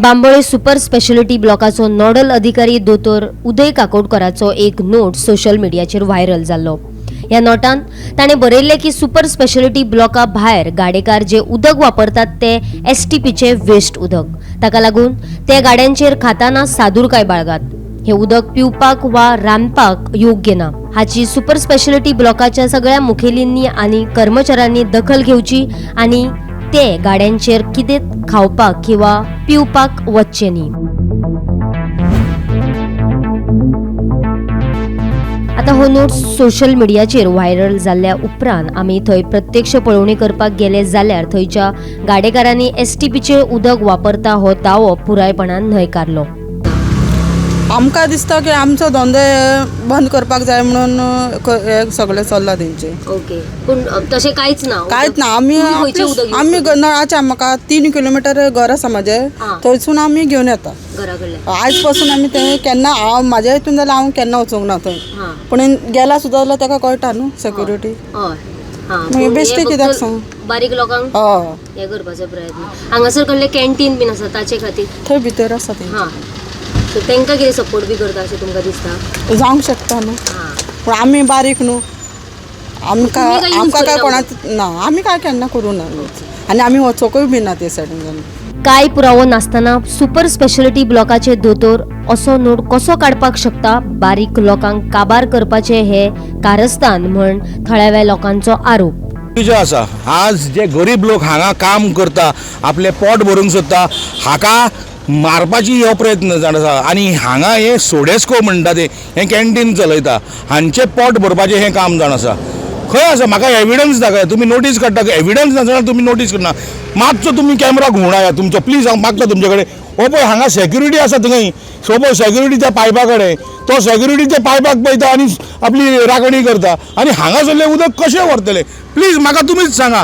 Bambolim super speciality ब्लॉकाचो nodal अधिकारी दोतोर उदय काकोडकराचो एक नोट सोशल मीडियाचेर व्हायरल जाल्लो। ह्या नोटान ताणें बरयल्लें की सुपर स्पेशलिटी ब्लॉका भायर गाडेकार जे उदक वापरतात ते एसटीपीचे वेस्ट उदक, ताका लागून ते गाड्यांचेर खाताना सादूरकाय बाळगात। हे उदक पिवपाक वा रांदपाक योग्य ना, हाची सुपर स्पेशलिटी ब्लॉकाच्या सगळ्या मुखेलींनी आनी कर्मचाऱ्यांनी दखल घेवची आनी ते गाड्यांचेर कितें खावपाक किंवा पिवपाक वचचे न्ही। आता हो नोट सोशल मीडियाचेर व्हायरल जाल्ल्या उपरांत आमी थंय प्रत्यक्ष पळोवणी करपाक गेले जाल्यार थंयच्या गाडेकारांनी एसटीपीचे उदक वापरता हो दावो पुरायपणान न्हयकारलो। आमकां दिसता की आमचो धंदो बंद करपाक जाय म्हणून हे सगळें चल्ला तेंचे। ओके, पूण तशें कांयच ना। कांयच ना, आमी नळाचे म्हाका 3 किलोमीटर घर आसा म्हाजें, थंयसून आमी घेवन येता घरा कडल्यान। आयज पासून आमी थंय केन्ना हांव म्हाज्या हितून जाल्यार हांव केन्ना वचूंक ना थंय, पूण गेला सुद्दां जाल्यार ताका कळटा न्हू सिक्युरिटी। हय, बेश्टे कित्याक सांग बारीक लोकांक हे करपाचो प्रयत्न। हांगासर कडले कॅन्टीन बीन आसा ताचे खातीर थंय भितर आसा ते, सो तांकां कितें सपोर्ट बी करता अशें तुमकां दिसता? जावंक शकता न्हू, पूण आमी बारीक न्हू, आमकां काय कोणाच ना, आमी काय केन्ना करूं ना आनी आमी वचोकूय बी ना ते सायडीन। काय पुरावो नासतना सुपर स्पेशलिटी ब्लॉकाचे दोतोर असो नोट कसो काडपाक शकता? बारीक लोकांक काबार करपाचे हे कारस्थान म्हण थळाव्या लोकांचो आरोप। जो आसा आज जे गरीब लोक हांगा काम करता, आपले पोट भरूंक सोदता, हाका मारपाची हो प्रयत्न जावन आसा। आनी हांगा हे सोडेस्को म्हणटा ते हे कॅन्टीन चलयता, हांचे पोट भरपाचें हें काम जावन आसा। खंय आसा म्हाका एविडन्स दाखय, तुमी नोटीस काडटा, एविडन्स नासतना तुमी नोटीस करना। मातसो तुमी कॅमेरा घुंवडाया तुमचो, प्लीज हांव मागता तुमचे कडेन। हो पळय हांगा सेक्युरिटी आसा थंय, सो पळय सेक्युरिटी त्या पायपा कडेन, तो सेक्युरिटी त्या पायपाक पळयता आनी आपली राखणी करता, आनी हांगासरलें उदक कशें व्हरतले? प्लीज म्हाका तुमीच सांगा।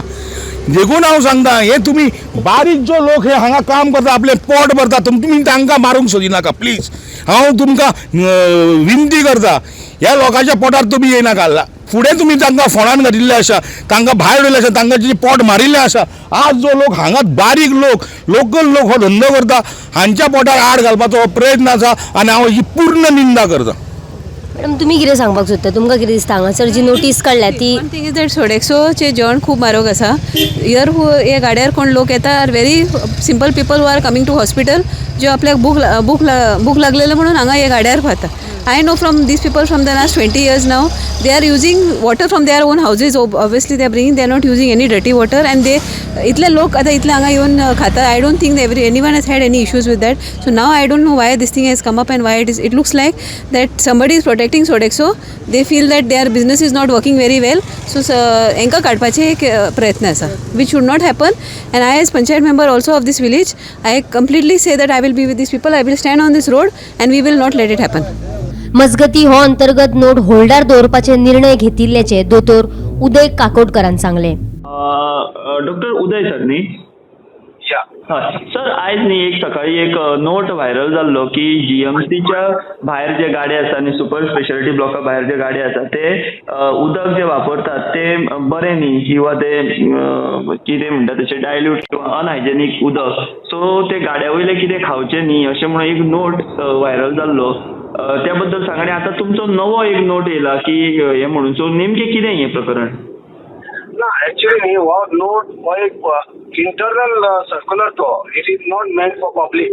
देखून हांव सांगता, हे तुमी बारीक जो लोक हे हांगा काम करता, आपले पोट भरता, तुमी तांकां मारूंक सोदिनाका प्लीज। हांव तुमकां विनंती करता, ह्या लोकांच्या पोटार तुमी येयनाका। फुडें तुमी तांकां फोंडान घातिल्ले आसा, तांकां भायर उडयल्ले आसा, तांकां जी पोट मारिल्लें आसा। आज जो लोक हांगा बारीक लोक लोकल लोक हो धंदो करता, हांच्या पोटार आड घालपाचो हो प्रयत्न आसा आनी हांव ही पूर्ण निंदा करता। मॅडम तुमी कितें सांगपाक सोदता? तुमकां कितें दिसता हांगासर जी नोटीस काडल्या ती? वन थिंग इज दॅट सोडेक्सोचें जेवण खूब म्हारग आसा हियर। हे गाड्यार कोण लोक येता are very simple people who are coming to hospital, जे आपल्याक भूक लागलेले म्हणून हांगा हे गाड्यार खाता। I know from these people from the last 20 years now, they are using water from their own houses. Obviously they are bringing, they are not using any dirty water, and they इतले लोक आता इतले हांगा येवन खाता। I don't think anyone has had any issues with that. So now I don't know why this thing has come up and why it looks like that somebody is protecting Sodexo. They feel that their business is not working very well. So हांकां काडपाचे एक प्रयत्न आसा, which should not happen. And I as panchayat member also of this village, I completely say that I will be with these people. I will stand on this road and we will not let it happen. मजगती हो अंतर्गत note holder दवरपाचे निर्णय घेतिल्ल्याचे दोतोर उदय काकोडकरान सांगले। Doctor उदय sir न्ही? हय sir, आयज न्ही एक सकाळी एक नोट व्हायरल जाल्लो की जीएमसीच्या भायर जे गाडे आसा आनी सुपर स्पेशलिटी ब्लॉका भायर जे गाडे आसा ते उदक जे वापरतात ते बरें न्ही, किंवा ते कितें म्हणटा तशें डायल्यूट किंवा अनहायजेनीक उदक, सो ते गाड्या वयले कितें खावचें न्ही अशें म्हणून एक नोट व्हायरल जाल्लो। त्या बद्दल सांगणे आता तुमचो नवो एक नोट येयला की हे म्हणून, सो नेमकें कितें हें प्रकरण? ना एक्चुअली न्ही हो नोट हो एक इंटरनल सर्क्युलर, तो it is not meant for public.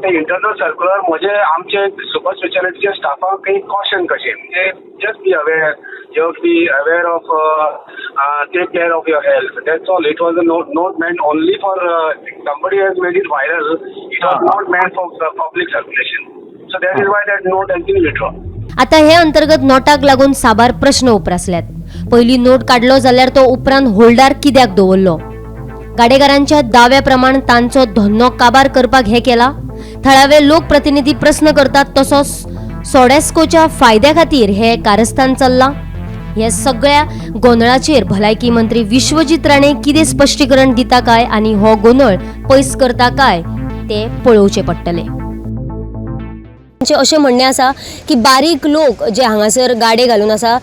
Internal circular म्हणजे आमचे सुपर स्पेशलिटीच्या स्टाफाक एक कॉशन कशें, म्हणजे just be aware, just be aware of take care of your health, that's all. It was a note meant only for somebody has made it viral, it was not meant for public circulation, so that is why that note has been withdrawn. आता हे अंतर्गत नोटाक लागून साबार प्रश्न उपरासल्यात। पहिली note काडलो जाल्यार तो उपरांत होल्डार कित्याक दवरलो? गाडेकारांच्या दाव्याप्रमाण तांचो धंदो काबार करपाक हे केला? थळावे लोकप्रतिनिधी प्रश्न करतात तसोच सोडेस्कोच्या फायद्या खातीर हे कारस्थान चल्ला? ह्या सगळ्या गोंधळाचेर भलायकी मंत्री विश्वजीत राणे कितें स्पश्टीकरण दिता काय आनी हो गोंधळ पयस करता काय ते पळोवचे पडटले। लोकांचे अशें म्हणणें आसा की बारीक लोक जे हांगासर गाडे घालून आसा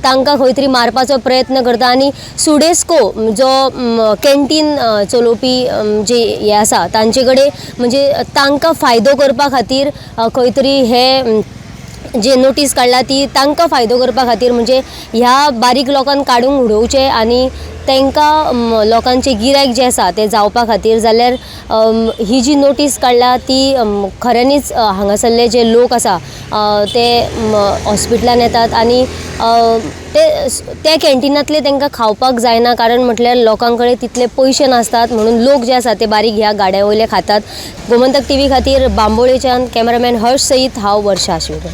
तांकां खंय तरी मारपाचो प्रयत्न करता आनी सुडेस्को जो कॅन्टीन चलोवपी जे हे आसा तांचे कडेन म्हणजे तांकां फायदो करपा खातीर खंय तरी हे जे नोटीस काडला ती तांकां फायदो करपा खातीर म्हणजे ह्या बारीक लोकांक काडून उडोवचे आनी तांकां लोकांचे गिरायक जे आसा ते जावपा खातीर जाल्यार ही जी नोटीस काडला ती खऱ्यांनीच हांगासरले जे लोक आसा ते हॉस्पिटलान येतात आनी ते कॅन्टिनांतले तांकां खावपाक जायना कारण म्हटल्यार लोकां कडेन तितले पयशे नासतात म्हणून लोक जे आसा ते बारीक ह्या गाड्या वयले खातात. गोमंतक TV खातीर बांबोळेच्यान कॅमेरामॅन हर्ष सईद हांव वर्षा आशिल्लो.